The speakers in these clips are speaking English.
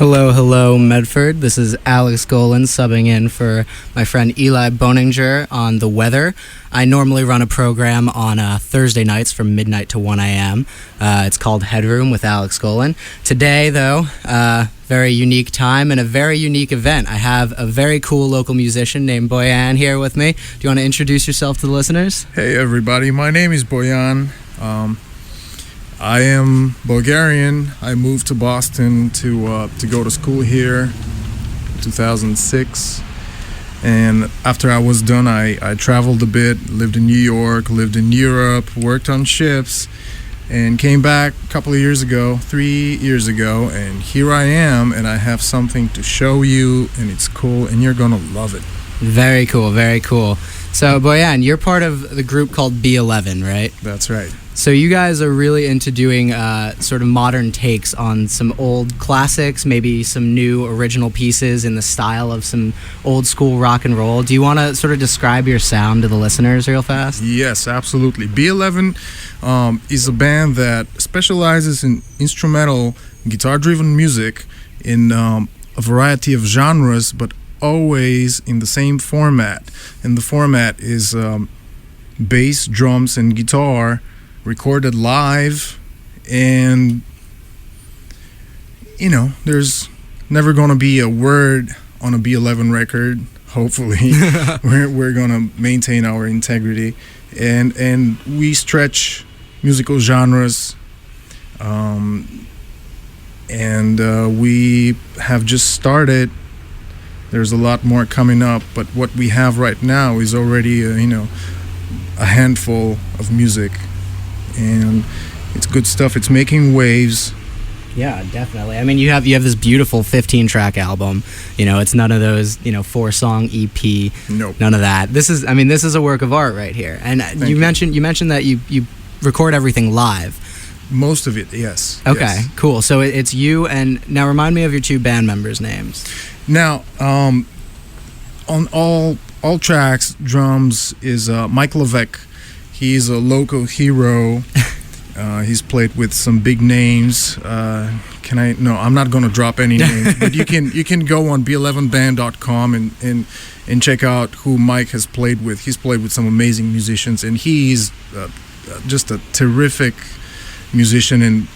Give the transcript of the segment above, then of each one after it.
Hello, hello, Medford. This is Alex Golan subbing in for my friend Eli Boninger on The Weather. I normally run a program on Thursday nights from midnight to 1 a.m. It's called Headroom with Alex Golan. Today, though, very unique time and a very unique event. I have a very cool local musician named Boyan here with me. Do you want to introduce yourself to the listeners? Hey, everybody. My name is Boyan. I am Bulgarian. I moved to Boston to go to school here in 2006. And after I was done, I traveled a bit, lived in New York, lived in Europe, worked on ships, and came back a couple of years ago, 3 years ago, and here I am, and I have something to show you, and it's cool, and you're going to love it. Very cool, very cool. So, Boyan, you're part of the group called B11, right? That's right. So you guys are really into doing sort of modern takes on some old classics, maybe some new original pieces in the style of some old school rock and roll. Do you want to sort of describe your sound to the listeners real fast? Yes, absolutely. B11 is a band that specializes in instrumental guitar-driven music in a variety of genres, but always in the same format. And the format is bass, drums, and guitar recorded live, and there's never gonna be a word on a B11 record. Hopefully, we're gonna maintain our integrity, and we stretch musical genres, and we have just started. There's a lot more coming up, but what we have right now is already a handful of music. And it's good stuff. It's making waves. Yeah, definitely. I mean, you have this beautiful 15-track album. It's none of those 4-song EP. Nope. None of that. This is a work of art right here. And you mentioned that you record everything live. Most of it, yes. Okay, yes. Cool. So it's you, and now remind me of your two band members' names. Now, on all tracks, drums is Mike Levesque. He's a local hero. He's played with some big names. No, I'm not going to drop any names, but you can go on b11band.com and check out who Mike has played with. He's played with some amazing musicians, and he's just a terrific musician and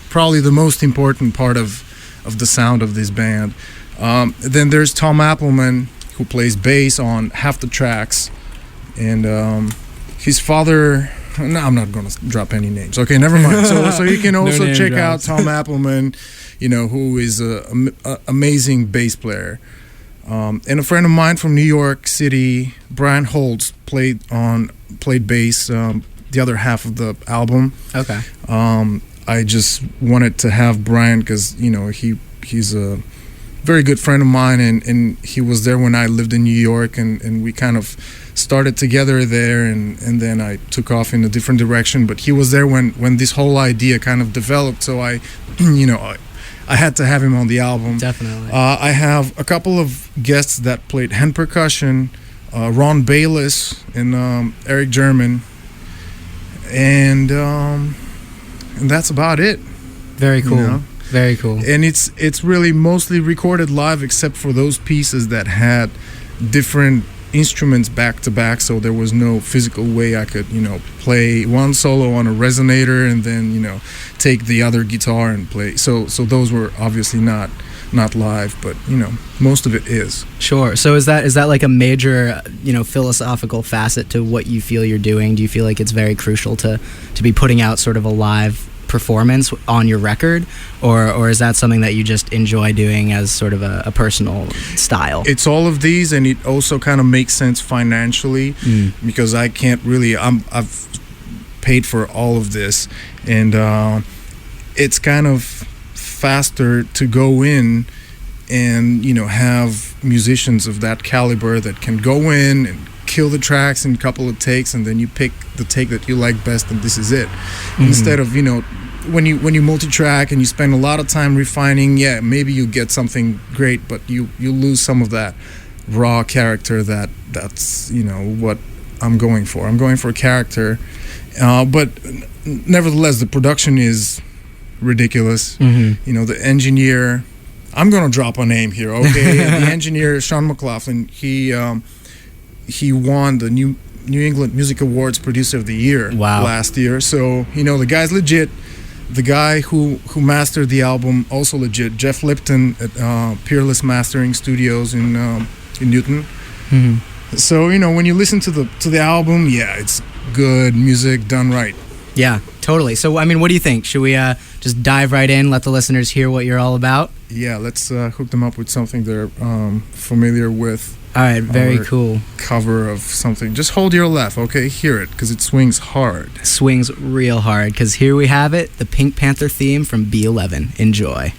probably the most important part of the sound of this band. Then there's Tom Appleman, who plays bass on half the tracks, and his father. No, I'm not going to drop any names. Okay, never mind. So you can also check out Tom Appleman, who is an amazing bass player. And a friend of mine from New York City, Brian Holtz, played bass the other half of the album. Okay. I just wanted to have Brian because he's a very good friend of mine, and he was there when I lived in New York, and we kind of started together there, and then I took off in a different direction. But he was there when this whole idea kind of developed, so I had to have him on the album. Definitely. I have a couple of guests that played hand percussion, Ron Bayless and Eric German, and that's about it. Very cool. Very cool. And it's really mostly recorded live, except for those pieces that had different instruments back to back, so there was no physical way I could play one solo on a resonator and then take the other guitar and play. So those were obviously not live, but most of it is. Sure. So is that like a major philosophical facet to what you feel you're doing? Do you feel like it's very crucial to be putting out sort of a live performance on your record, or is that something that you just enjoy doing as sort of a personal style? It's all of these, and it also kind of makes sense financially because I can't really. I've paid for all of this, and it's kind of faster to go in and have musicians of that caliber that can go in and kill the tracks in a couple of takes, and then you pick the take that you like best, and this is it. Instead of when you multi-track and you spend a lot of time refining, maybe you get something great, but you lose some of that raw character that's what I'm going for. I'm going for a character, but nevertheless the production is ridiculous. Mm-hmm. You know, the engineer, I'm gonna drop a name here, okay? The engineer, Sean McLaughlin, he won the New England Music Awards Producer of the Year last year. So, you know, the guy's legit. The guy who mastered the album, also legit. Jeff Lipton at Peerless Mastering Studios in Newton. Mm-hmm. So, you know, when you listen to the album, yeah, it's good music done right. Yeah, totally. So, I mean, what do you think? Should we just dive right in, let the listeners hear what you're all about? Yeah, let's hook them up with something they're familiar with. All right, very cool. Cover of something. Just hold your left, okay? Hear it, because it swings hard. Swings real hard, because here we have it, the Pink Panther theme from B11. Enjoy.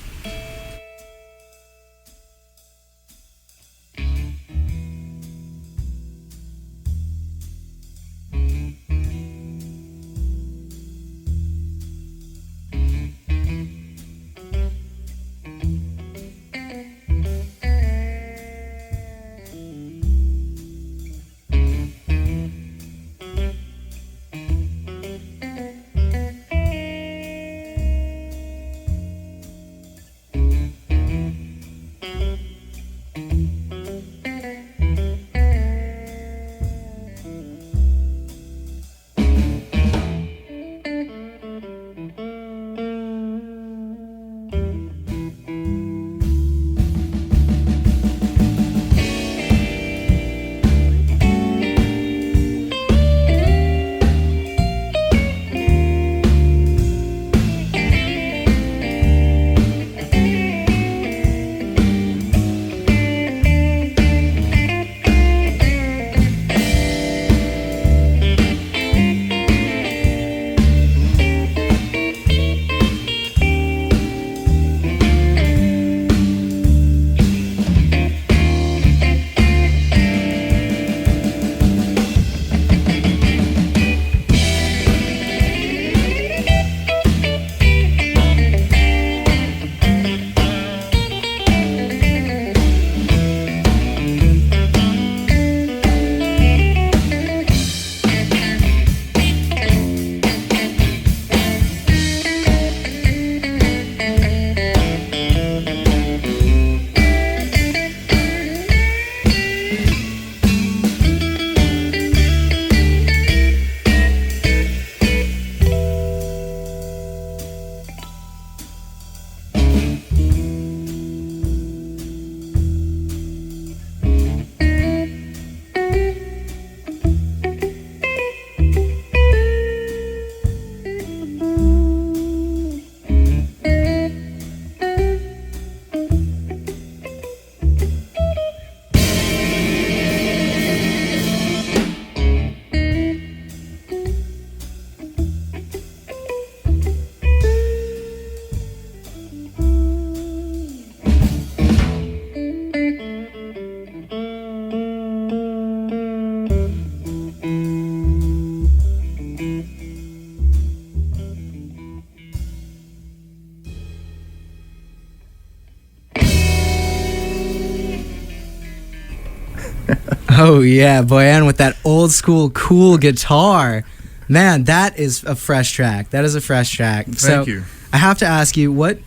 Oh yeah, Boyan with that old school cool guitar. Man, that is a fresh track. That is a fresh track. Thank you. I have to ask you, what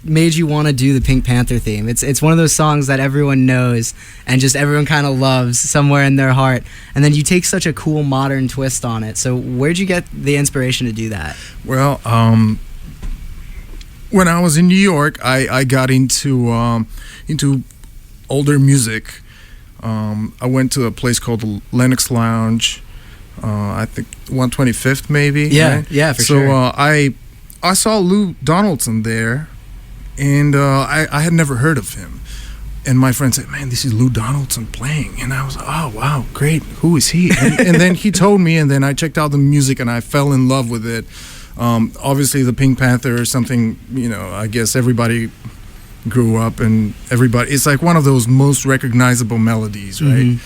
made you want to do the Pink Panther theme? It's one of those songs that everyone knows and just everyone kind of loves somewhere in their heart. And then you take such a cool modern twist on it. So where'd you get the inspiration to do that? Well, when I was in New York, I got into older music. I went to a place called the Lenox Lounge. I think 125th maybe. Yeah, right? yeah, for sure. So I saw Lou Donaldson there, and I had never heard of him. And my friend said, "Man, this is Lou Donaldson playing." And I was like, "Oh, wow, great. Who is he?" And then he told me, and then I checked out the music, and I fell in love with it. Obviously, the Pink Panther is something, I guess everybody grew up, and everybody, it's like one of those most recognizable melodies, right?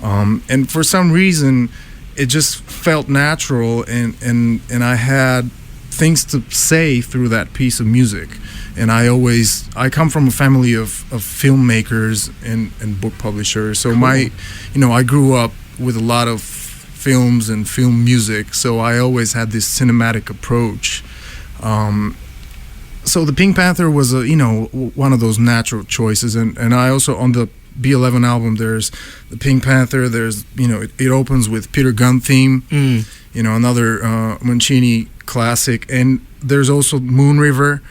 Mm-hmm. And for some reason, it just felt natural, and I had things to say through that piece of music. And I come from a family of filmmakers and book publishers, so cool. I grew up with a lot of films and film music, so I always had this cinematic approach. So the Pink Panther was one of those natural choices, and I also on the B11 album there's the Pink Panther. There's it opens with Peter Gunn theme, another Mancini classic, and there's also Moon River.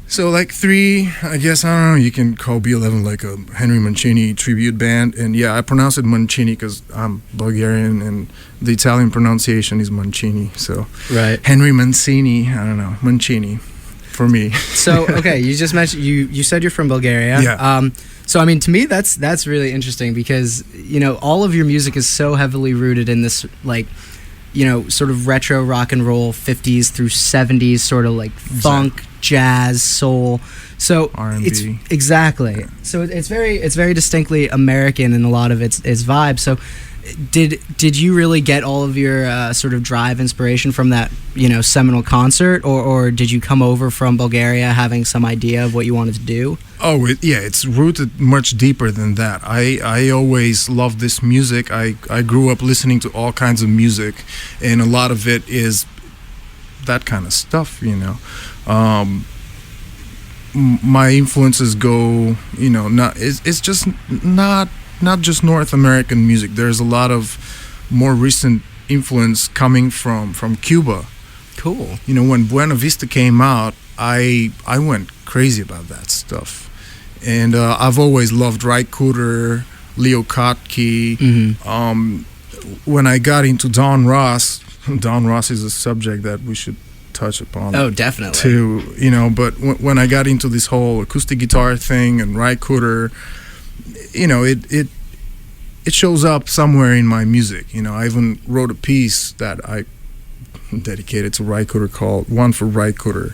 So like three, I guess, I don't know, you can call B11 like a Henry Mancini tribute band. And yeah, I pronounce it Mancini because I'm Bulgarian and the Italian pronunciation is Mancini. So right. Henry Mancini, I don't know, Mancini for me. So, okay, you just mentioned, you said you're from Bulgaria. Yeah. So, I mean, to me, that's really interesting because, all of your music is so heavily rooted in this, like, sort of retro rock and roll 50s through 70s, sort of like funk, jazz, soul. So R&B. it's exactly. So it's very distinctly American in a lot of its vibe. So did you really get all of your sort of drive inspiration from that seminal concert, or did you come over from Bulgaria having some idea of what you wanted to do? Oh, it's rooted much deeper than that. I always loved this music. I grew up listening to all kinds of music, and a lot of it is that kind of stuff, my influences go, it's just not just North American music. There's a lot of more recent influence coming from Cuba. Cool. When Buena Vista came out, I went crazy about that stuff. And I've always loved Ry Cooder, Leo Kottke. Mm-hmm. When I got into Don Ross is a subject that we should touch upon. Oh, definitely. Too, but when I got into this whole acoustic guitar thing and Ry Cooder, it shows up somewhere in my music. I even wrote a piece that I dedicated to Ry Cooder called "One for Ry Cooder."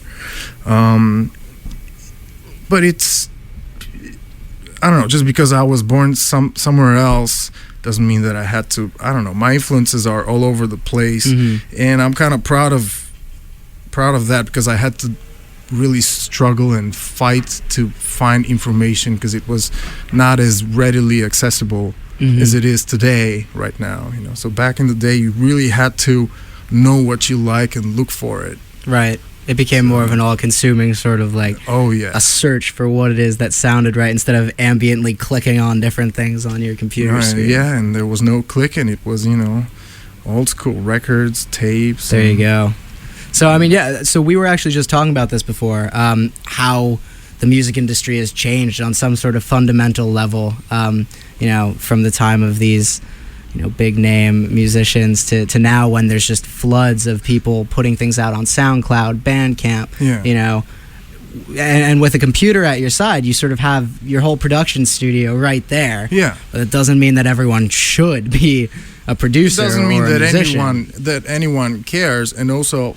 But it's, I don't know, just because I was born somewhere else doesn't mean that I had to. I don't know. My influences are all over the place, and I'm kind of proud of that because I had to really struggle and fight to find information because it was not as readily accessible as it is today right now. So back in the day, you really had to know what you like and look for it. Right. It became more of an all-consuming sort of like a search for what it is that sounded right instead of ambiently clicking on different things on your computer screen. Yeah, and there was no clicking. It was, old school records, tapes. There you go. So, I mean, yeah, so we were actually just talking about this before, how the music industry has changed on some sort of fundamental level, from the time of these big name musicians to now when there's just floods of people putting things out on SoundCloud, Bandcamp, and with a computer at your side, you sort of have your whole production studio right there. Yeah. But it doesn't mean that everyone should be a producer. It doesn't mean or that anyone cares, and also,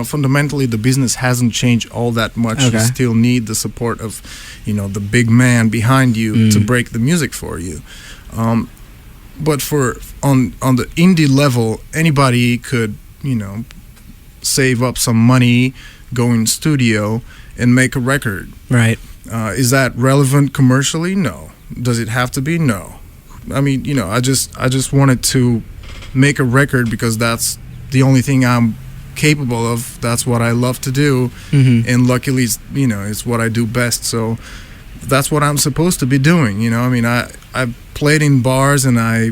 fundamentally the business hasn't changed all that much. Okay. You still need the support of, the big man behind you to break the music for you. But on the indie level, anybody could, save up some money, go in studio, and make a record. Right. Is that relevant commercially? No. Does it have to be? No. I mean, I just wanted to make a record because that's the only thing I'm capable of. That's what I love to do, and luckily, it's what I do best. So that's what I'm supposed to be doing. I mean, I played in bars and I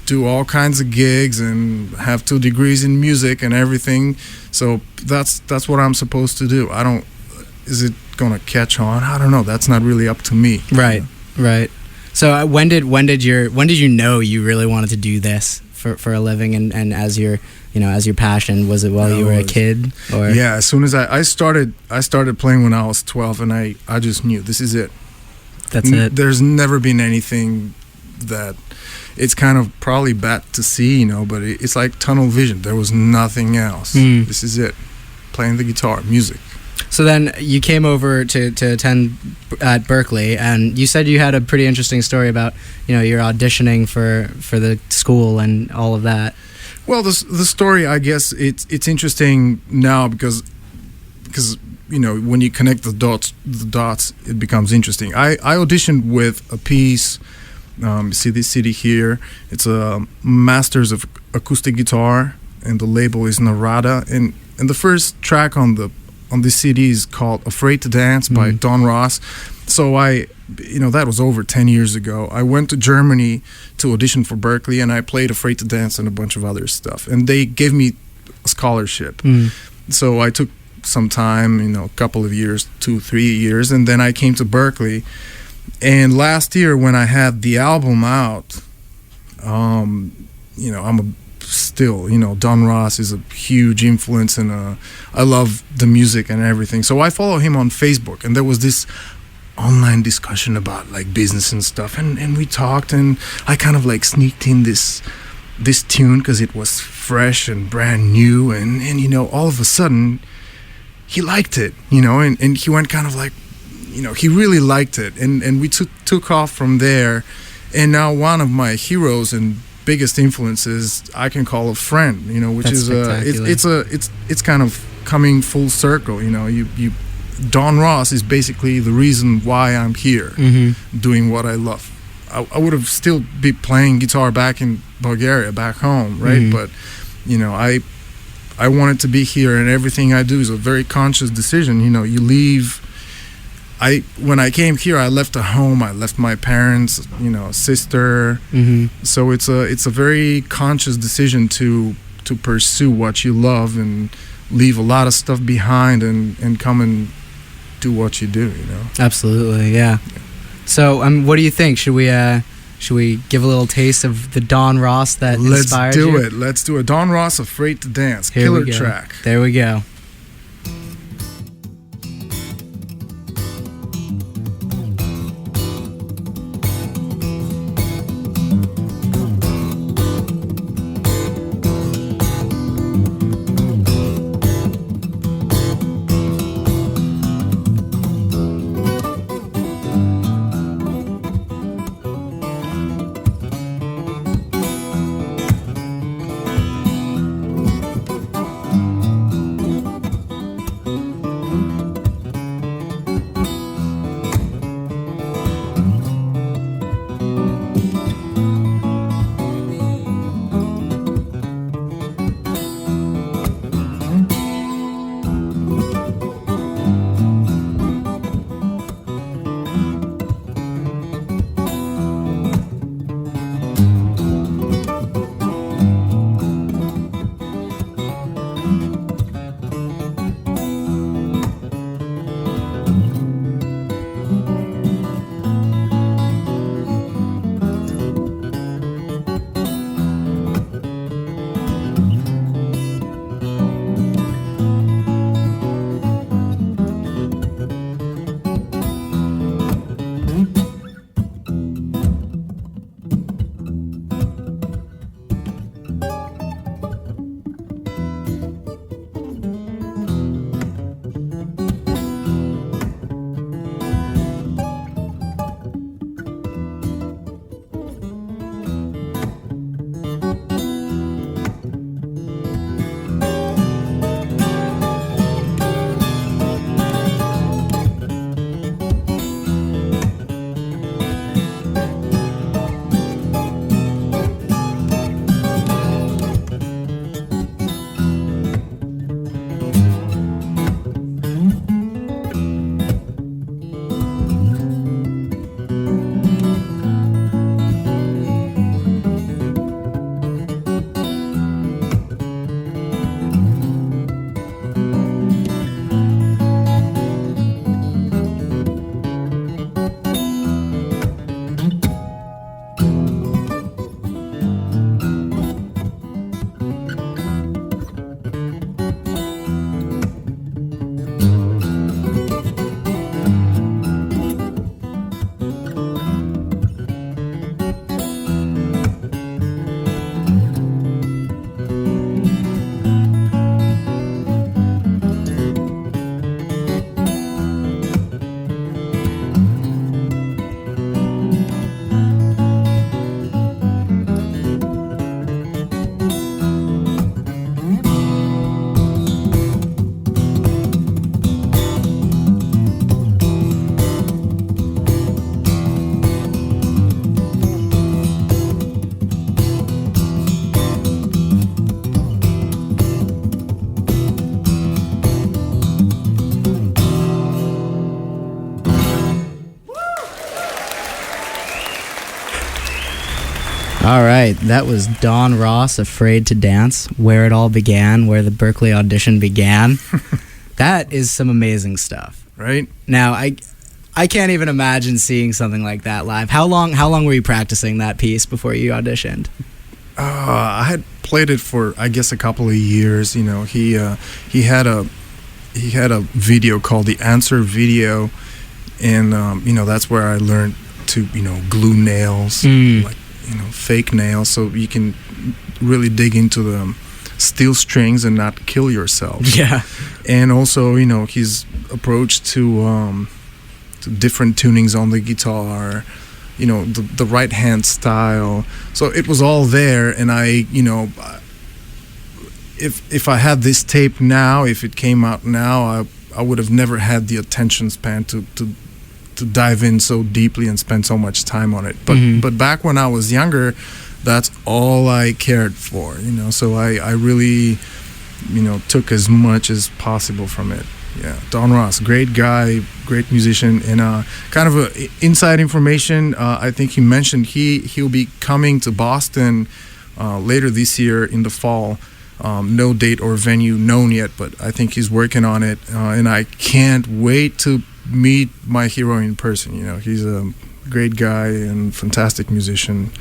do all kinds of gigs and have 2 degrees in music and everything. So that's what I'm supposed to do. Is it gonna catch on? I don't know. That's not really up to me. Right. Right. So when did you know you really wanted to do this for a living and as your passion? Was it while you were a kid? Or? Yeah, as soon as I started playing when I was 12, and I just knew this is it. That's it. There's never been anything that, it's kind of probably bad to see, but it's like tunnel vision. There was nothing else. This is it. Playing the guitar, music. So then you came over to attend at Berkeley, and you said you had a pretty interesting story about your auditioning for the school and all of that. Well, the story, I guess it's interesting now because when you connect the dots, it becomes interesting. I auditioned with a piece. See this CD here? It's a Masters of Acoustic Guitar, and the label is Narada. And the first track on the on this CD is called "Afraid to Dance" by Don Ross. So that was over 10 years ago. I went to Germany to audition for Berkeley, and I played "Afraid to Dance" and a bunch of other stuff. And they gave me a scholarship. So I took some time, a couple of years, 2-3 years, and then I came to Berkeley. And last year when I had the album out, Don Ross is a huge influence, and I love the music and everything. So I follow him on Facebook, and there was this online discussion about like business and stuff, and we talked, and I kind of like sneaked in this tune because it was fresh and brand new, and all of a sudden he liked it, and he went kind of like, he really liked it, and we took off from there. And now one of my heroes and biggest influences I can call a friend, which That's spectacular. it's kind of coming full circle. Don Ross is basically the reason why I'm here doing what I love. I would have still be playing guitar back in Bulgaria, back home, right? But I wanted to be here, and everything I do is a very conscious decision. You leave. When I came here, I left a home. I left my parents, sister. So it's a very conscious decision to pursue what you love and leave a lot of stuff behind and come and do what you do. Absolutely, yeah. So, what do you think? Should we give a little taste of the Don Ross that inspired you? Let's do it. Don Ross, "Afraid to Dance." Here we Killer go. track. There we go. All right, that was Don Ross, Afraid to Dance, where it all began, where the Berkeley audition began. That is some amazing stuff. Right? Now, I can't even imagine seeing something like that live. How long were you practicing that piece before you auditioned? I had played it for, I guess, a couple of years. You know, he had a video called the Answer Video, and you know, that's where I learned to, you know, glue nails, like, you know, fake nails, so you can really dig into the steel strings and not kill yourself. Yeah. And also, you know, his approach to different tunings on the guitar, you know, the right hand style. So it was all there, and I, you know, if I had this tape now, if it came out now, I would have never had the attention span to dive in so deeply and spend so much time on it. But back when I was younger, that's all I cared for, you know. So I really, you know, took as much as possible from it. Yeah, Don Ross, great guy, great musician, and kind of inside information. I think he mentioned he'll be coming to Boston later this year in the fall. No date or venue known yet, but I think he's working on it, and I can't wait to meet my hero in person. You know, he's a great guy and fantastic musician,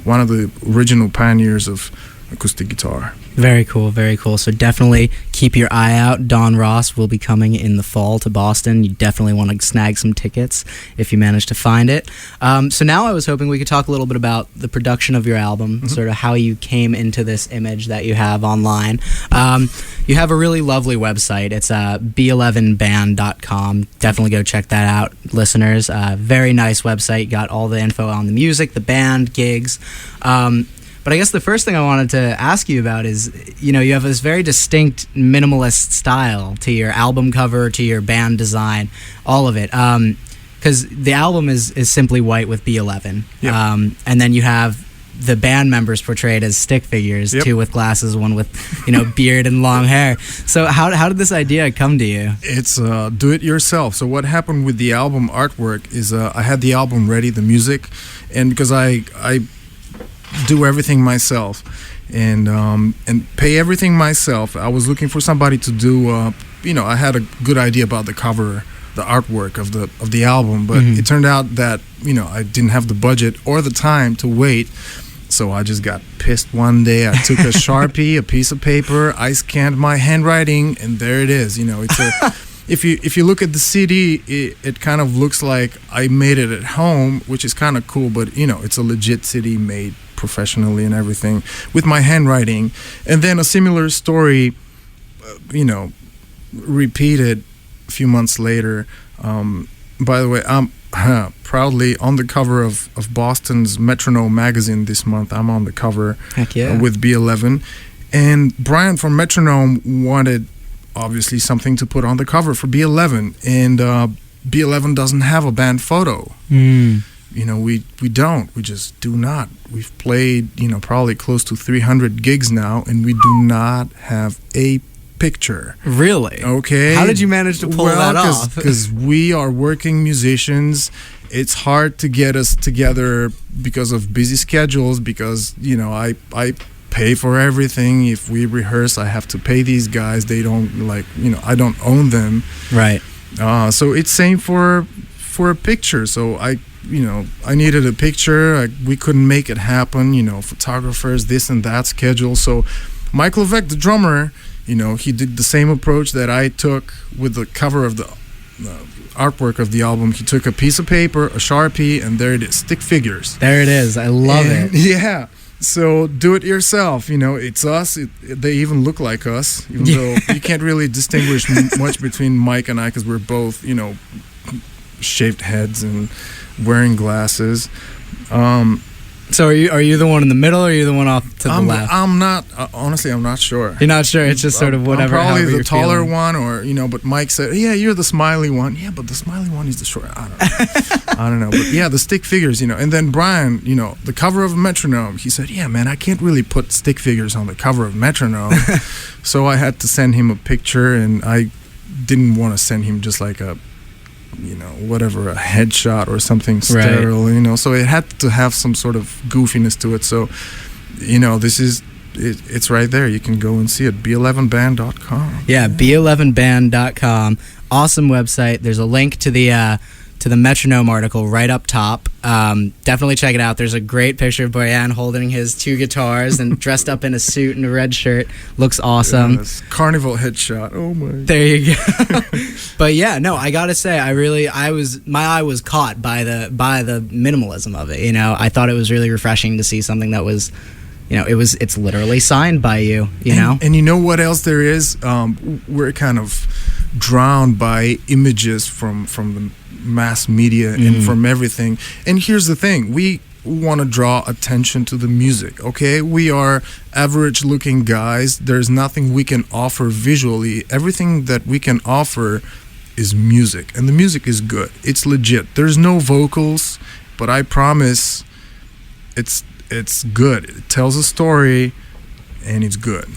one of the original pioneers of acoustic guitar. Very cool, very cool. So definitely keep your eye out. Don Ross will be coming in the fall to Boston. You definitely want to snag some tickets if you manage to find it. So now I was hoping we could talk a little bit about the production of your album, sort of how you came into this image that you have online. You have a really lovely website. It's B11band.com. Definitely go check that out, listeners. Very nice website. Got all the info on the music, the band, gigs. But I guess the first thing I wanted to ask you about is, you know, you have this very distinct minimalist style to your album cover, to your band design, all of it. Because the album is simply white with B11. Yep. And then you have the band members portrayed as stick figures, yep. two with glasses, one with, you know, beard and long hair. So how did this idea come to you? It's do it yourself. So what happened with the album artwork is I had the album ready, the music, and because I do everything myself and pay everything myself, I was looking for somebody to do you know, I had a good idea about the cover, the artwork of the album, but it turned out that, you know, I didn't have the budget or the time to wait. So I just got pissed one day. I took a Sharpie, a piece of paper, I scanned my handwriting, and there it is. You know, it's a if you look at the CD, it kind of looks like I made it at home, which is kind of cool, but, you know, it's a legit CD made professionally and everything with my handwriting. And then a similar story, you know, repeated a few months later. By the way, I'm proudly on the cover of Boston's Metronome magazine this month. I'm on the cover. Heck yeah. With B11. And Brian from Metronome wanted, obviously, something to put on the cover for B11. And B11 doesn't have a band photo. You know, we don't. We just do not. We've played, you know, probably close to 300 gigs now, and we do not have a picture. Really? Okay. How did you manage to pull that off? Because we are working musicians. It's hard to get us together because of busy schedules, because, you know, I pay for everything. If we rehearse, I have to pay these guys. They don't, like, you know, I don't own them. Right. So it's same for a picture. So I needed a picture. We couldn't make it happen, you know, photographers, this and that schedule. So Mike Levesque, the drummer, you know, he did the same approach that I took with the cover of the artwork of the album. He took a piece of paper, a Sharpie, and there it is, stick figures. There it is. I love it. Yeah. So do it yourself. You know, it's us. They even look like us, even though you can't really distinguish much between Mike and I, because we're both, you know, shaved heads and wearing glasses. So are you the one in the middle, or are you the one off to the left? I'm not. Honestly, I'm not sure. You're not sure. It's just sort of whatever. I'm probably the taller feeling. one, or, you know. But Mike said, "Yeah, you're the smiley one." Yeah, but the smiley one is the short. I don't know. I don't know. But yeah, the stick figures, you know. And then Brian, you know, the cover of Metronome. He said, "Yeah, man, I can't really put stick figures on the cover of Metronome." So I had to send him a picture, and I didn't want to send him just like a whatever, a headshot or something sterile, so it had to have some sort of goofiness to it. So, this is, it's right there. You can go and see it, b11band.com. Yeah, b11band.com. Awesome website. There's a link to the Metronome article right up top. Definitely check it out. There's a great picture of Boyan holding his 2 guitars and dressed up in a suit and a red shirt. Looks awesome. Yes, carnival headshot. Oh my. There you go. But yeah, no, I gotta say, my eye was caught by the minimalism of it. I thought it was really refreshing to see something that was, it's literally signed by you. And you know what else there is? We're kind of drowned by images from the mass media and from everything. And here's the thing, we want to draw attention to the music, okay? We are average looking guys. There's nothing we can offer visually. Everything that we can offer is music, and the music is good. It's legit. There's no vocals, but I promise it's good. It tells a story and it's good.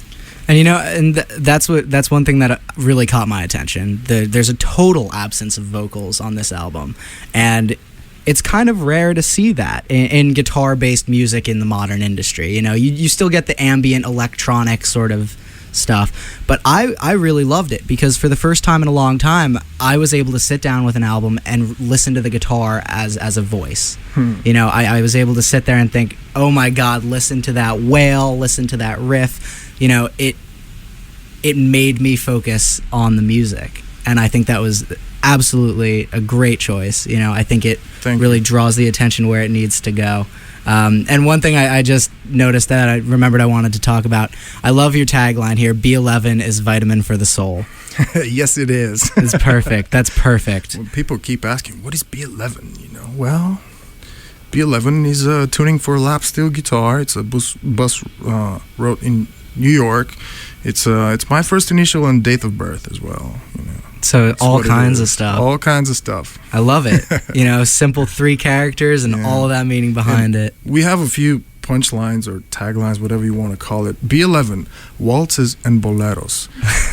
And that's one thing that really caught my attention. There's a total absence of vocals on this album, and it's kind of rare to see that in guitar-based music in the modern industry. You still get the ambient electronic sort of stuff, but I really loved it because for the first time in a long time, I was able to sit down with an album and listen to the guitar as a voice. I was able to sit there and think, oh my God, listen to that wail, listen to that riff. It made me focus on the music, and I think that was absolutely a great choice. I think it really draws the attention where it needs to go. And one thing I just noticed that I remembered I wanted to talk about, I love your tagline here, B11 is vitamin for the soul. Yes, it is. It's perfect. That's perfect. When people keep asking, what is B11? Well, B11 is a tuning for a lap steel guitar. It's a bus wrote in New York. It's my first initial and date of birth as well. So that's all kinds of stuff. All kinds of stuff. I love it. Simple 3 characters and all of that meaning behind it. We have a few punchlines or taglines, whatever you want to call it. B11, waltzes and boleros.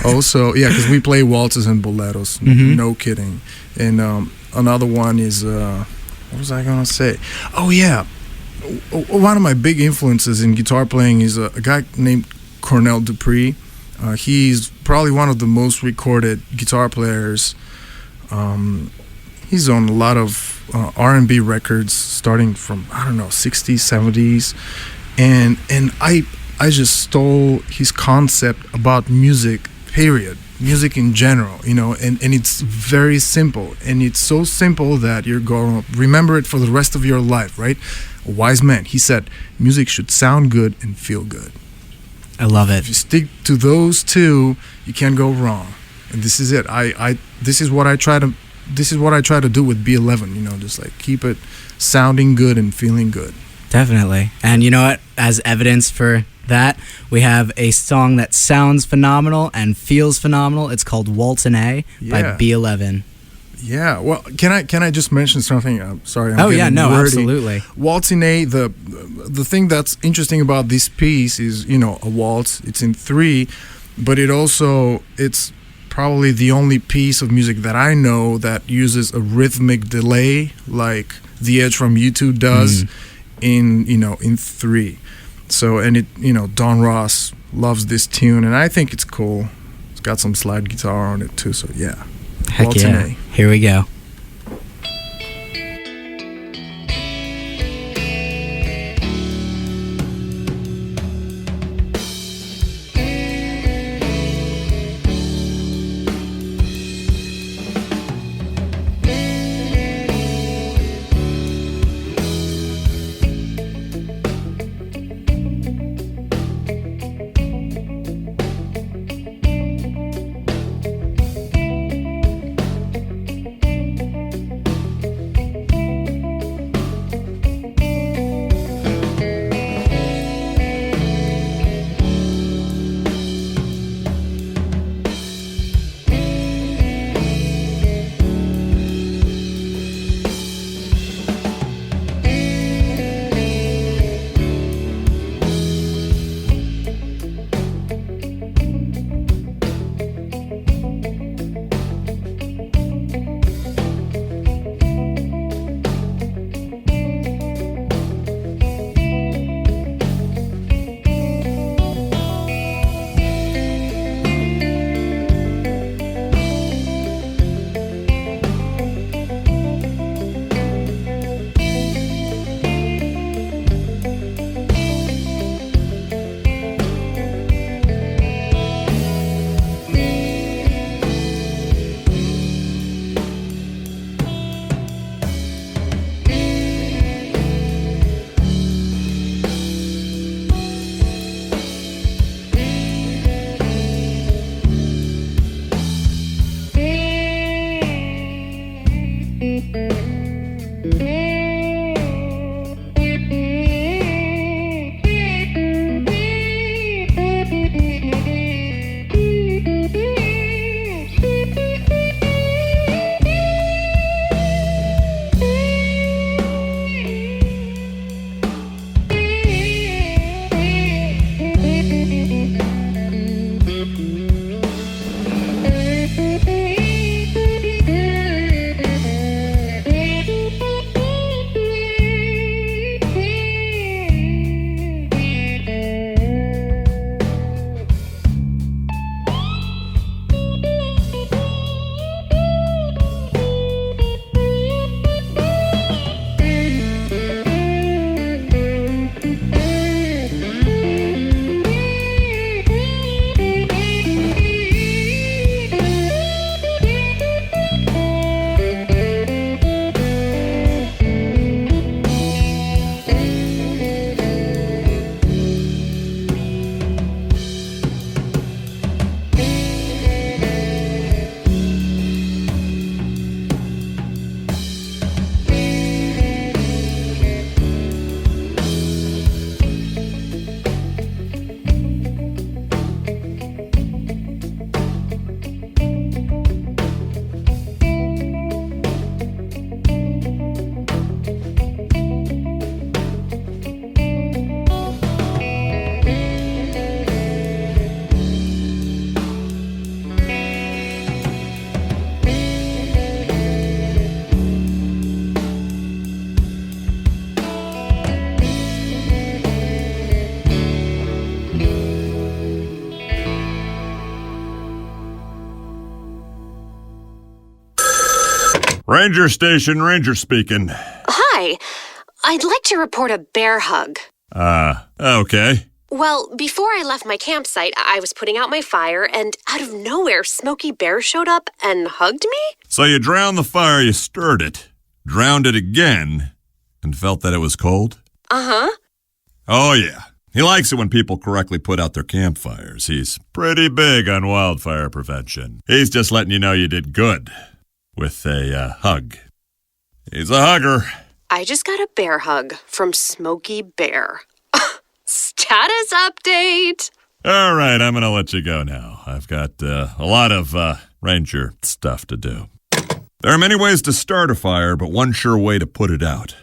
Also, yeah, because we play waltzes and boleros. No kidding. And another one is, what was I going to say? Oh, yeah. One of my big influences in guitar playing is a guy named Cornell Dupree. He's probably one of the most recorded guitar players. He's on a lot of R&B records starting from, 60s, 70s. And I just stole his concept about music, period. Music in general, and it's very simple. And it's so simple that you're going to remember it for the rest of your life, right? A wise man, he said, music should sound good and feel good. I love it. If you stick to those two, you can't go wrong. And this is it. This is what I try to do with B11, just like keep it sounding good and feeling good. Definitely. And you know what? As evidence for that, we have a song that sounds phenomenal and feels phenomenal. It's called Waltzin' A by B11. Yeah, well, can I just mention something? I'm sorry. Absolutely. Waltzin' A, the thing that's interesting about this piece is, a waltz. It's in 3, but it's probably the only piece of music that I know that uses a rhythmic delay like The Edge from U2 does in 3. So, and Don Ross loves this tune, and I think it's cool. It's got some slide guitar on it too, so yeah. Heck yeah. Here we go. Ranger Station, Ranger speaking. Hi. I'd like to report a bear hug. Okay. Well, before I left my campsite, I was putting out my fire, and out of nowhere, Smokey Bear showed up and hugged me? So you drowned the fire, you stirred it, drowned it again, and felt that it was cold? Uh-huh. Oh, yeah. He likes it when people correctly put out their campfires. He's pretty big on wildfire prevention. He's just letting you know you did good with a hug. He's a hugger. I just got a bear hug from Smokey Bear. Status update! All right, I'm going to let you go now. I've got a lot of ranger stuff to do. There are many ways to start a fire, but one sure way to put it out.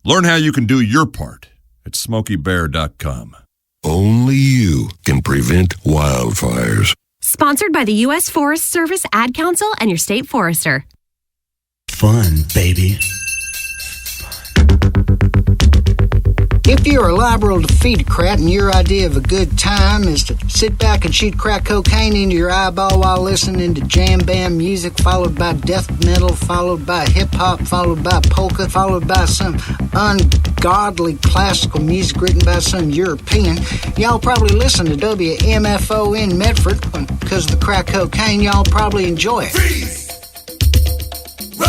Learn how you can do your part at SmokeyBear.com. Only you can prevent wildfires. Sponsored by the U.S. Forest Service, Ad Council, and your state forester. Fun, baby. If you're liable to feed a crat and your idea of a good time is to sit back and shoot crack cocaine into your eyeball while listening to jam band music, followed by death metal, followed by hip-hop, followed by polka, followed by some ungodly classical music written by some European, y'all probably listen to WMFO in Medford, because of the crack cocaine, y'all probably enjoy it. Freeze!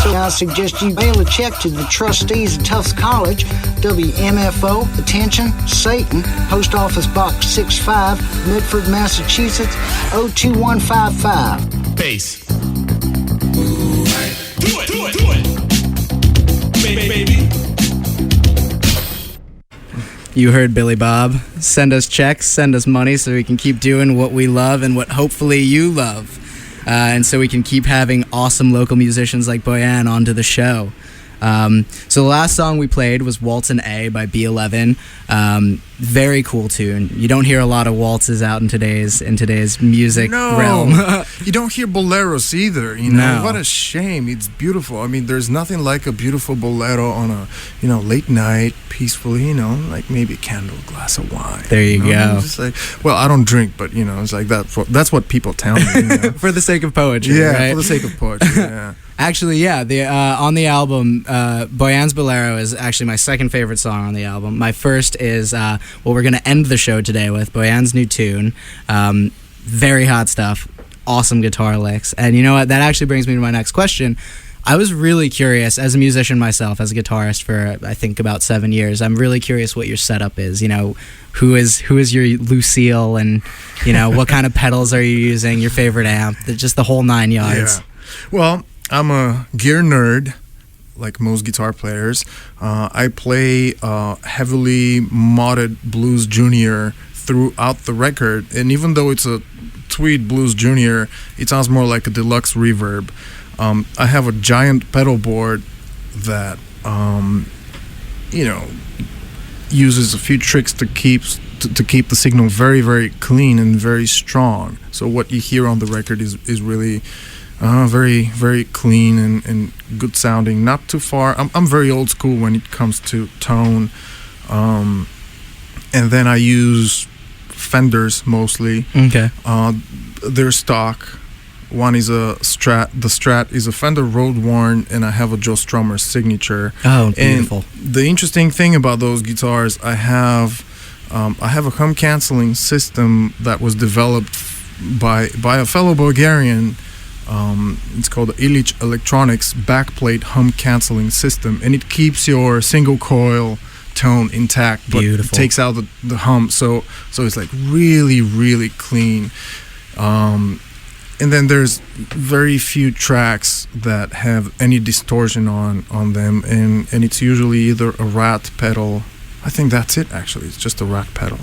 So I suggest you mail a check to the trustees of Tufts College, WMFO, attention, Satan, Post Office Box 65, Medford, Massachusetts, 02155. Bass. Do it, baby. You heard Billy Bob. Send us checks, send us money so we can keep doing what we love and what hopefully you love. And so we can keep having awesome local musicians like Boyan onto the show. So the last song we played was Waltzin' A by B11. Very cool tune. You don't hear a lot of waltzes out in today's music realm. You don't hear boleros either. You know, No. what a shame. It's beautiful. I mean, there's nothing like a beautiful bolero on a late night, peacefully. Like maybe a candle, glass of wine. There you go. Just like, well, I don't drink, but it's like that's what people tell me. For the sake of poetry, Yeah, right? for the sake of poetry. Yeah. Actually, yeah, on the album, Boyan's Bolero is actually my second favorite song on the album. My first is what we're going to end the show today with, Boyan's new tune. Very hot stuff, awesome guitar licks. And you know what, that actually brings me to my next question. I was really curious, as a musician myself, as a guitarist for, I think, about 7 years, I'm really curious what your setup is. Who is your Lucille, and, what kind of pedals are you using, your favorite amp, just the whole 9 yards. Yeah. Well, I'm a gear nerd, like most guitar players. I play heavily modded Blues Junior throughout the record, and even though it's a Tweed Blues Junior, it sounds more like a deluxe reverb. I have a giant pedal board that uses a few tricks to keep the signal very, very clean and very strong. So what you hear on the record is really very, very clean and good sounding. Not too far. I'm very old school when it comes to tone. And then I use Fenders mostly. Okay. They're stock. One is a Strat. The Strat is a Fender Road Worn, and I have a Joe Strummer Signature. Oh, beautiful. And the interesting thing about those guitars, I have a hum canceling system that was developed by a fellow Bulgarian. It's called the Illich Electronics backplate hum canceling system, and it keeps your single coil tone intact, but Beautiful. takes out the hum. So it's like really, really clean. And then there's very few tracks that have any distortion on them, and it's usually either a Rat pedal. I think that's it. Actually, it's just a Rat pedal.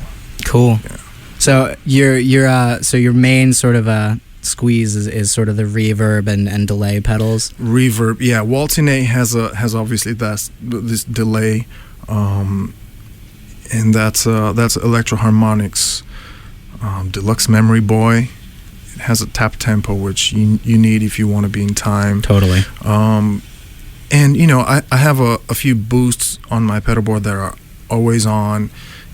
Cool. Yeah. So your main sort of squeeze is sort of the reverb and delay pedals. Reverb, yeah. Waltz-in-A has obviously this delay, and that's Electro Harmonix Deluxe Memory Boy. It has a tap tempo, which you need if you want to be in time. Totally. And I have a few boosts on my pedal board that are always on,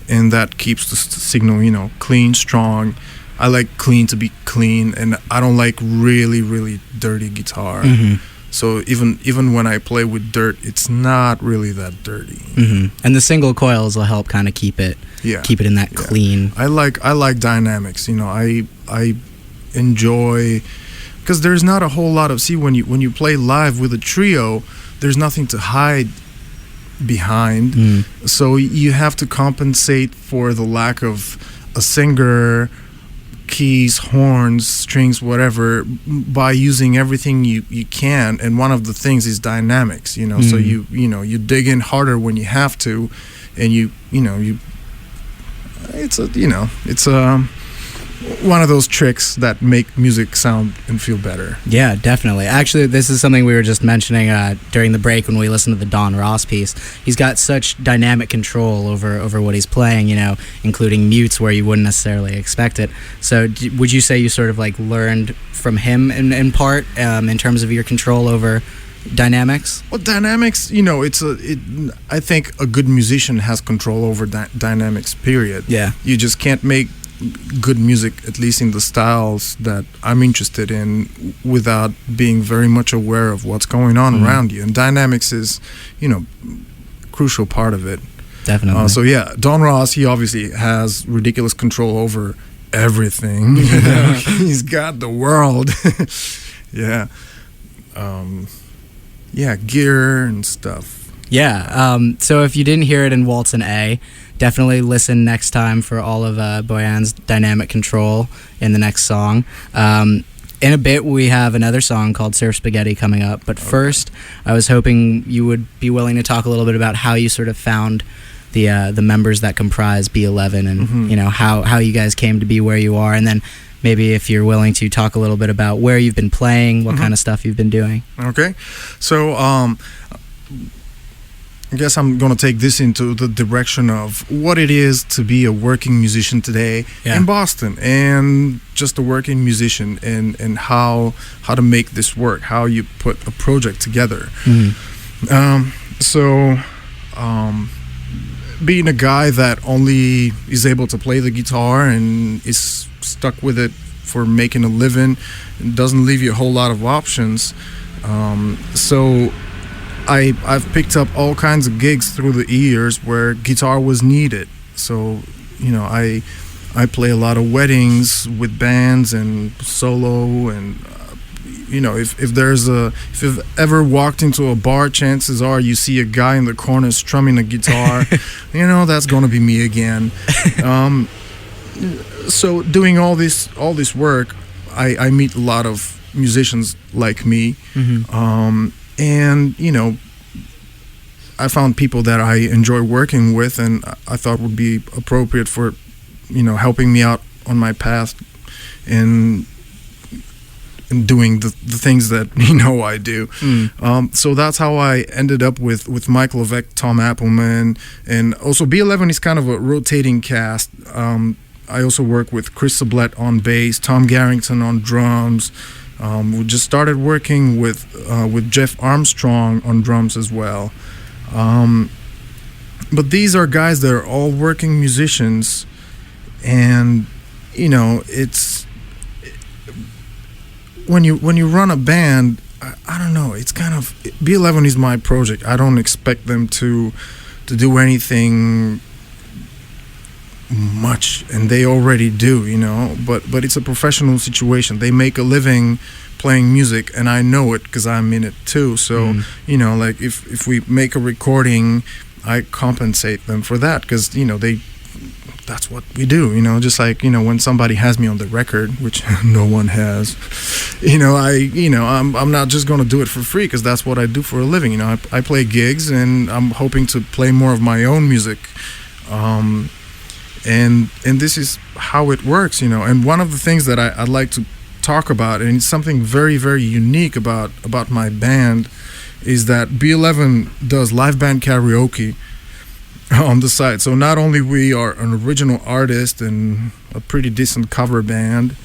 and that keeps the signal clean, strong. I like clean to be clean, and I don't like really, really dirty guitar. Mm-hmm. So even when I play with dirt, it's not really that dirty. Mm-hmm. And the single coils will help kind of keep it in that clean. I like dynamics. I enjoy, because there's not a whole lot of, when you play live with a trio, there's nothing to hide behind. So you have to compensate for the lack of a singer, keys, horns, strings, whatever, by using everything you can. And one of the things is dynamics, so you dig in harder when you have to, and it's one of those tricks that make music sound and feel better. Yeah, definitely. Actually, this is something we were just mentioning during the break when we listened to the Don Ross piece. He's got such dynamic control over what he's playing, including mutes where you wouldn't necessarily expect it. So would you say you sort of like learned from him in part in terms of your control over dynamics? Well, dynamics, I think a good musician has control over dynamics, period. Yeah. You just can't make good music, at least in the styles that I'm interested in, without being very much aware of what's going on around you. And dynamics is, crucial part of it. Definitely. So yeah, Don Ross, he obviously has ridiculous control over everything. He's got the world. Yeah. Gear and stuff. Yeah. So if you didn't hear it in Waltz-in-A, definitely listen next time for all of Boyan's dynamic control in the next song. In a bit, we have another song called Surf Spaghetti coming up. But first, I was hoping you would be willing to talk a little bit about how you sort of found the members that comprise B11 and how you guys came to be where you are. And then maybe if you're willing to talk a little bit about where you've been playing, what kind of stuff you've been doing. Okay. So I guess I'm going to take this into the direction of what it is to be a working musician today in Boston, and just a working musician, and how to make this work, how you put a project together. Being a guy that only is able to play the guitar and is stuck with it for making a living, and doesn't leave you a whole lot of options. So I've picked up all kinds of gigs through the years where guitar was needed. So, I play a lot of weddings with bands and solo, and if you've ever walked into a bar, chances are you see a guy in the corner strumming a guitar. That's going to be me again. So doing all this work, I meet a lot of musicians like me. And I found people that I enjoy working with, and I thought would be appropriate for, helping me out on my path in doing the things that I do. So that's how I ended up with Mike Levesque, Tom Appleman, and also B11 is kind of a rotating cast. I also work with Chris Sublette on bass, Tom Garrington on drums. We just started working with Jeff Armstrong on drums as well. But these are guys that are all working musicians, and it's when you run a band, I don't know, it's kind of, B11 is my project. I don't expect them to do anything much, and they already do, but it's a professional situation. They make a living playing music, and I know it because I'm in it too. So like if we make a recording, I compensate them for that, because that's what we do, just like when somebody has me on the record, which no one has, I'm not just going to do it for free, because that's what I do for a living. I play gigs, and I'm hoping to play more of my own music, and this is how it works. And one of the things that I'd like to talk about, and it's something very, very unique about my band, is that B11 does live band karaoke on the side. So not only we are an original artist and a pretty decent cover band,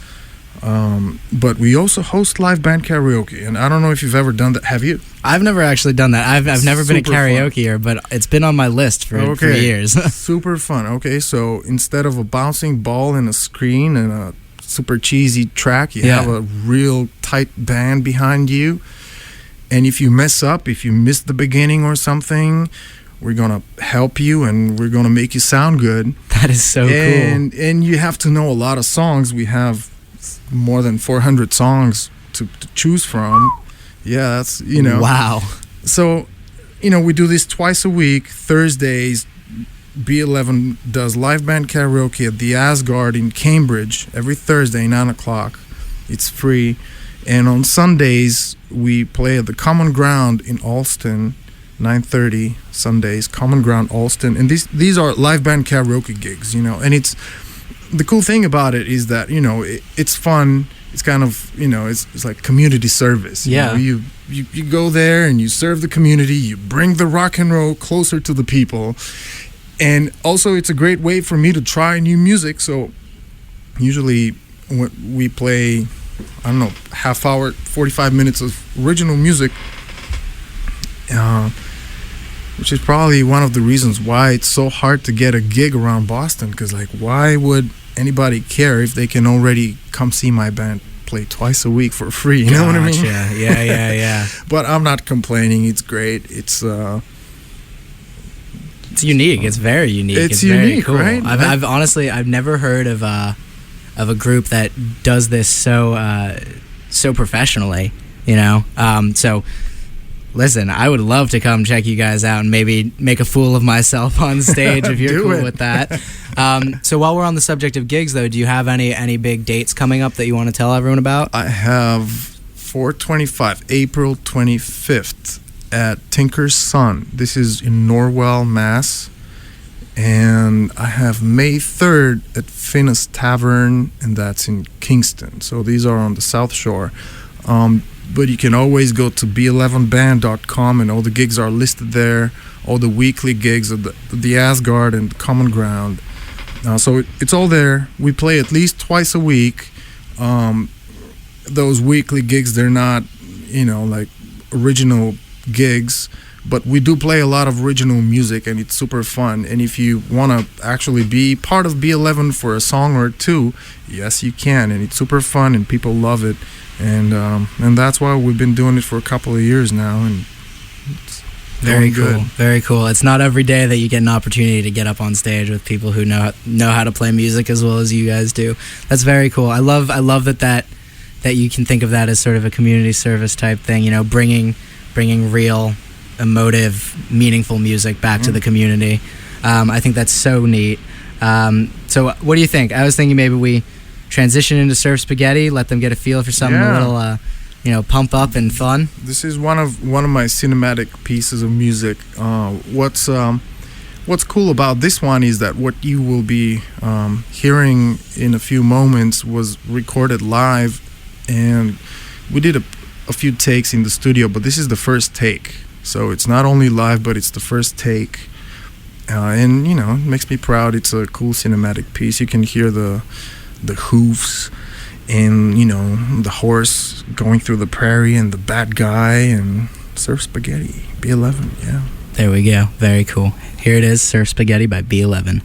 but we also host live band karaoke. And I don't know if you've ever done that. Have you? I've never actually done that. I've never been a karaokeer, but it's been on my list for years. Super fun. Okay, so instead of a bouncing ball and a screen and a super cheesy track, you have a real tight band behind you. And if you mess up, if you miss the beginning or something, we're going to help you, and we're going to make you sound good. That is so cool. And you have to know a lot of songs. We have more than 400 songs to choose from. Yeah, that's, Wow. So, we do this twice a week. Thursdays, B11 does live band karaoke at the Asgard in Cambridge every Thursday, 9 o'clock. It's free. And on Sundays, we play at the Common Ground in Allston, 9:30 Sundays, Common Ground, Allston. And these are live band karaoke gigs, and it's, the cool thing about it is that, it's fun. It's kind of, it's like community service. You go there and you serve the community, you bring the rock and roll closer to the people. And also it's a great way for me to try new music. So usually when we play, I don't know, half hour, 45 minutes of original music, which is probably one of the reasons why it's so hard to get a gig around Boston, because why would anybody care if they can already come see my band play twice a week for free? You know what I mean? Yeah. But I'm not complaining. It's great. It's unique. It's very unique. It's very unique, cool. right? I've honestly never heard of a group that does this so professionally. So. Listen, I would love to come check you guys out and maybe make a fool of myself on stage if you're cool with that. So while we're on the subject of gigs, though, do you have any big dates coming up that you want to tell everyone about? I have 425, April 25th at Tinker's Son. This is in Norwell, Mass. And I have May 3rd at Finnis Tavern, and that's in Kingston. So these are on the South Shore. But you can always go to b11band.com, and all the gigs are listed there, all the weekly gigs of the Asgard and the Common Ground. So it's all there. We play at least twice a week. Those weekly gigs, they're not, like original gigs, but we do play a lot of original music, and it's super fun. And if you want to actually be part of B11 for a song or two, yes, you can. And it's super fun, and people love it. And that's why we've been doing it for a couple of years now, and it's very cool. good. Very cool. It's not every day that you get an opportunity to get up on stage with people who know how to play music as well as you guys do. That's very cool. I love that you can think of that as sort of a community service type thing. Bringing real, emotive, meaningful music back to the community. I think that's so neat. So what do you think? I was thinking maybe we transition into Surf Spaghetti, let them get a feel for something a pump up and fun? This is one of my cinematic pieces of music. What's cool about this one is that what you will be hearing in a few moments was recorded live, and we did a few takes in the studio, but this is the first take. So it's not only live, but it's the first take. And, it makes me proud. It's a cool cinematic piece. You can hear the hoofs and, the horse going through the prairie and the bad guy and Surf Spaghetti, B11, yeah. There we go. Very cool. Here it is, Surf Spaghetti by B11.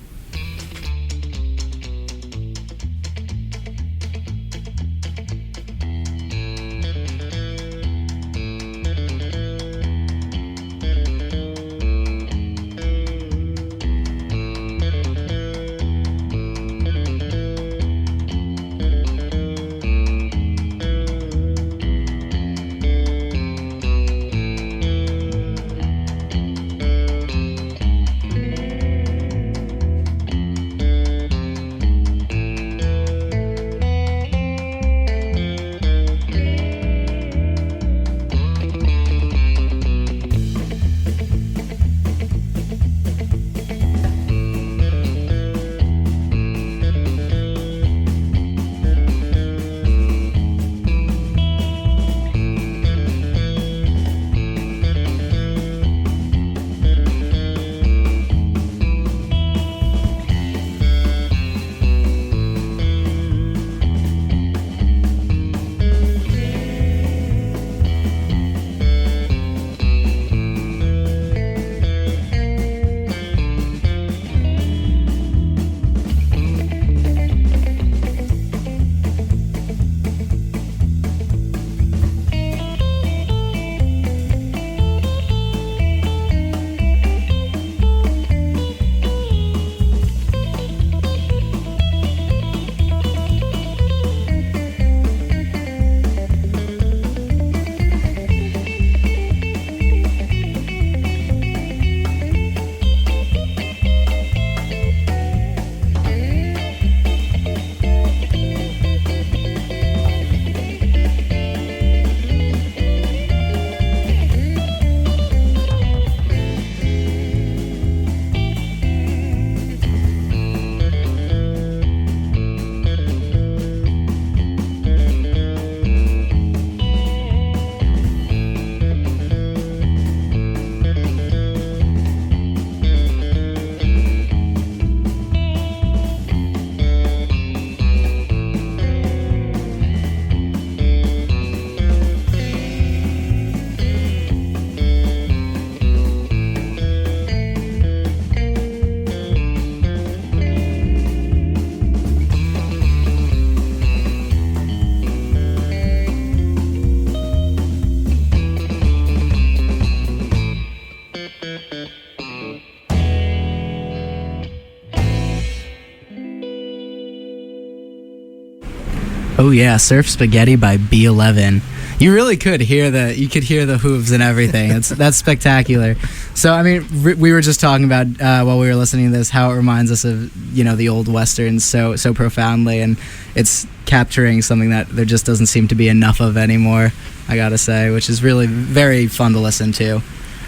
Oh yeah, Surf Spaghetti by B11. You really could hear the hooves and everything. That's spectacular. So I mean, we were just talking about while we were listening to this how it reminds us of the old westerns so profoundly, and it's capturing something that there just doesn't seem to be enough of anymore. I gotta say, which is really very fun to listen to.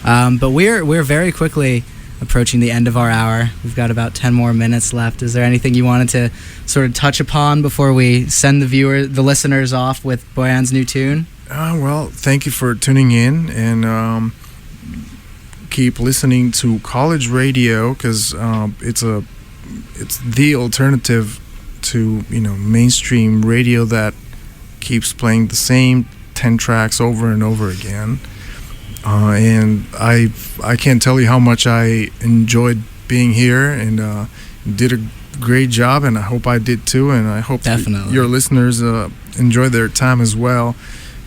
But we're very quickly approaching the end of our hour. We've got about 10 more minutes left. Is there anything you wanted to sort of touch upon before we send the listeners off with Boyan's new tune? Well, thank you for tuning in, and keep listening to college radio, because it's the alternative to mainstream radio that keeps playing the same 10 tracks over and over again. And I can't tell you how much I enjoyed being here, and did a great job, and I hope I did too, and I hope your listeners enjoy their time as well.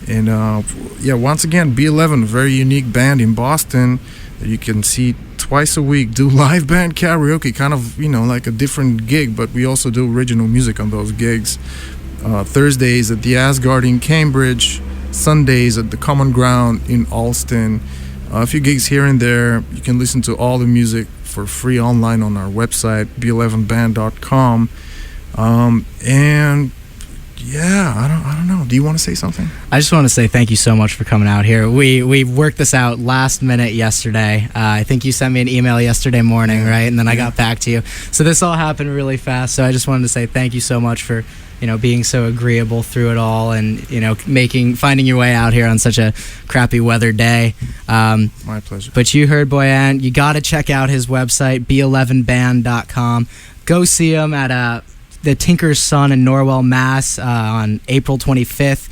And once again, B11, very unique band in Boston that you can see twice a week, do live band karaoke, kind of like a different gig, but we also do original music on those gigs. Thursdays at the Asgard in Cambridge, Sundays at the Common Ground in Alston. A few gigs here and there. You can listen to all the music for free online on our website, b11band.com. And yeah, I don't know. Do you want to say something? I just want to say thank you so much for coming out here. We worked this out last minute yesterday. I think you sent me an email yesterday morning, right? And then I got back to you. So this all happened really fast. So I just wanted to say thank you so much for, being so agreeable through it all, and finding your way out here on such a crappy weather day. My pleasure. But you heard Boyan. You got to check out his website, B11band.com. Go see him at the Tinker's Son in Norwell, Mass. On April 25th.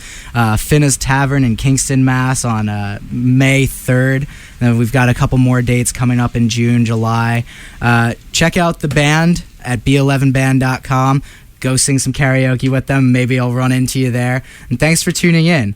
Finna's Tavern in Kingston, Mass. On May 3rd. And we've got a couple more dates coming up in June, July. Check out the band at B11band.com. Go sing some karaoke with them. Maybe I'll run into you there. And thanks for tuning in.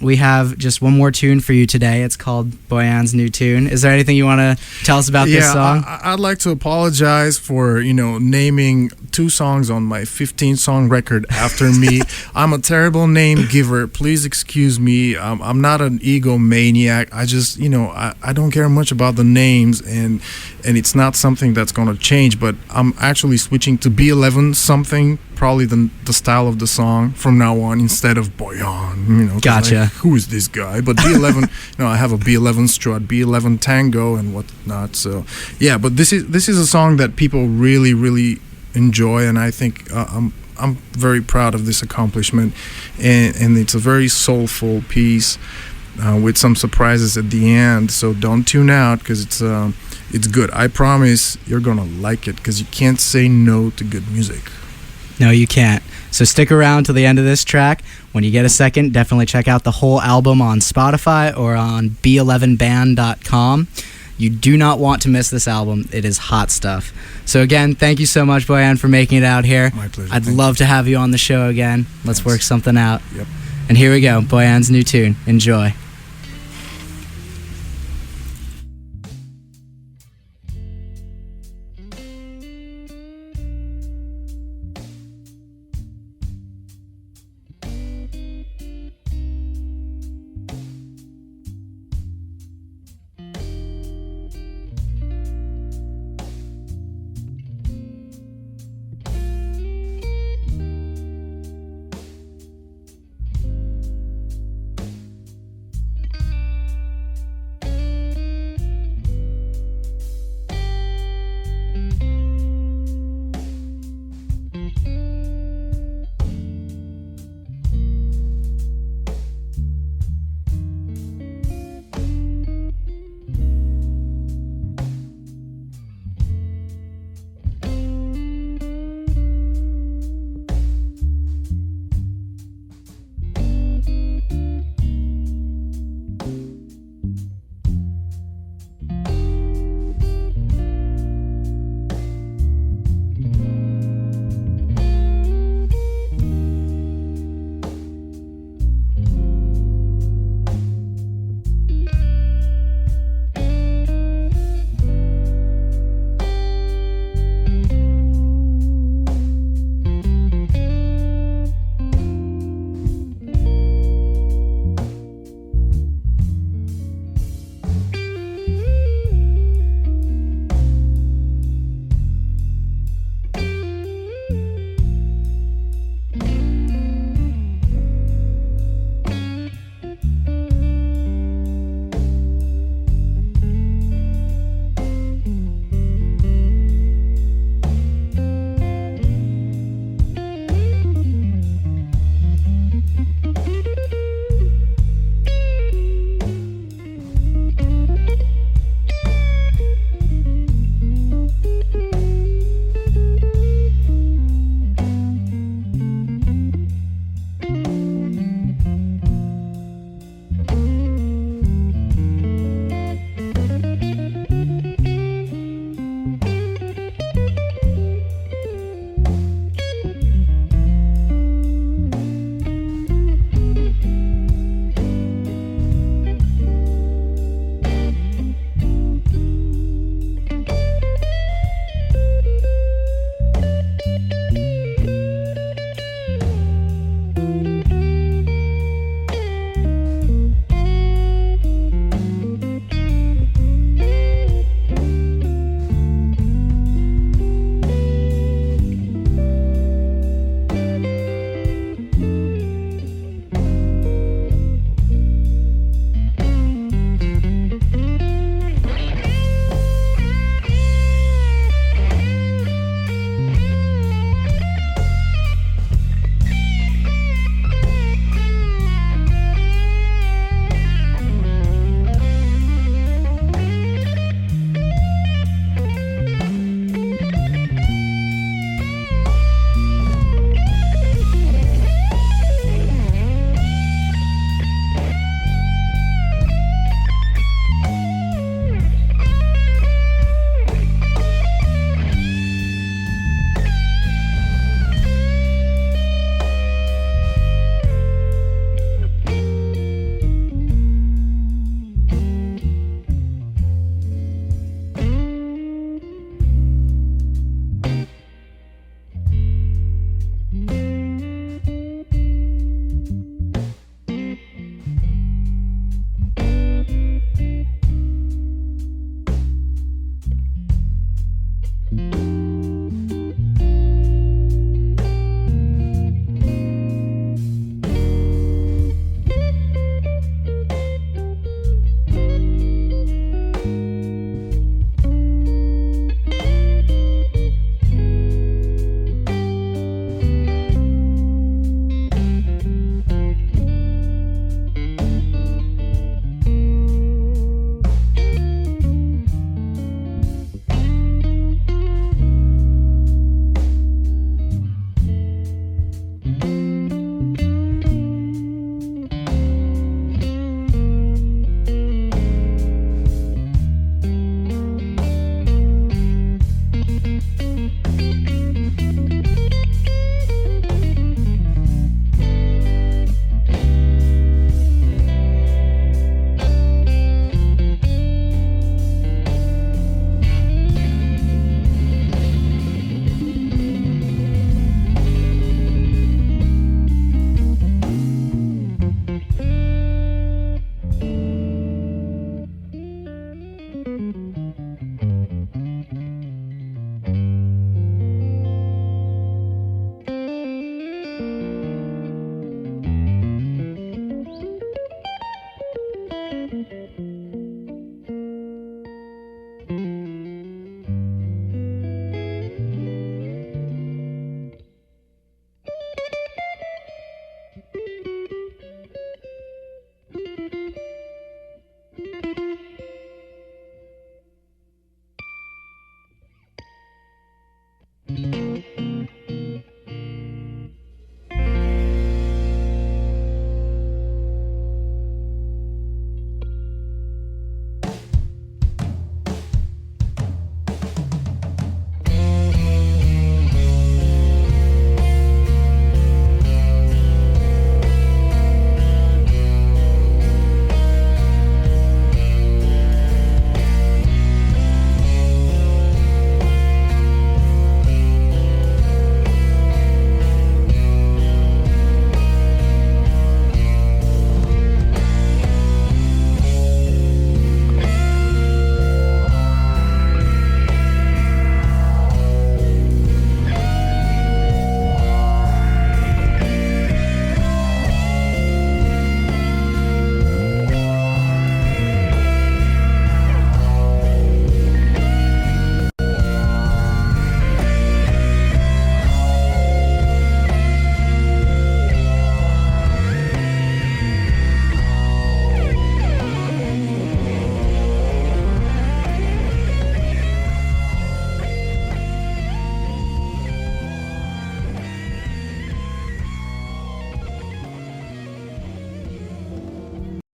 We have just one more tune for you today. It's called Boyan's New Tune. Is there anything you want to tell us about this song? I'd like to apologize for, naming 2 songs on my 15-song record after me. I'm a terrible name giver. Please excuse me. I'm not an egomaniac. I just, I don't care much about the names, and it's not something that's going to change, but I'm actually switching to B11 something, probably the style of the song from now on, instead of Boyan. Gotcha. Who is this guy? But B11, I have a B11 strut, B11 tango, and whatnot. So, yeah, but this is a song that people really, really enjoy, and I think I'm very proud of this accomplishment, and it's a very soulful piece with some surprises at the end. So don't tune out, because it's good. I promise you're gonna like it, because you can't say no to good music. No, you can't. So stick around till the end of this track. When you get a second, definitely check out the whole album on Spotify or on b11band.com. You do not want to miss this album. It is hot stuff. So again, thank you so much, Boyan, for making it out here. My pleasure. I'd love to have you on the show again. Let's work something out. Yep. And here we go, Boyan's New Tune. Enjoy.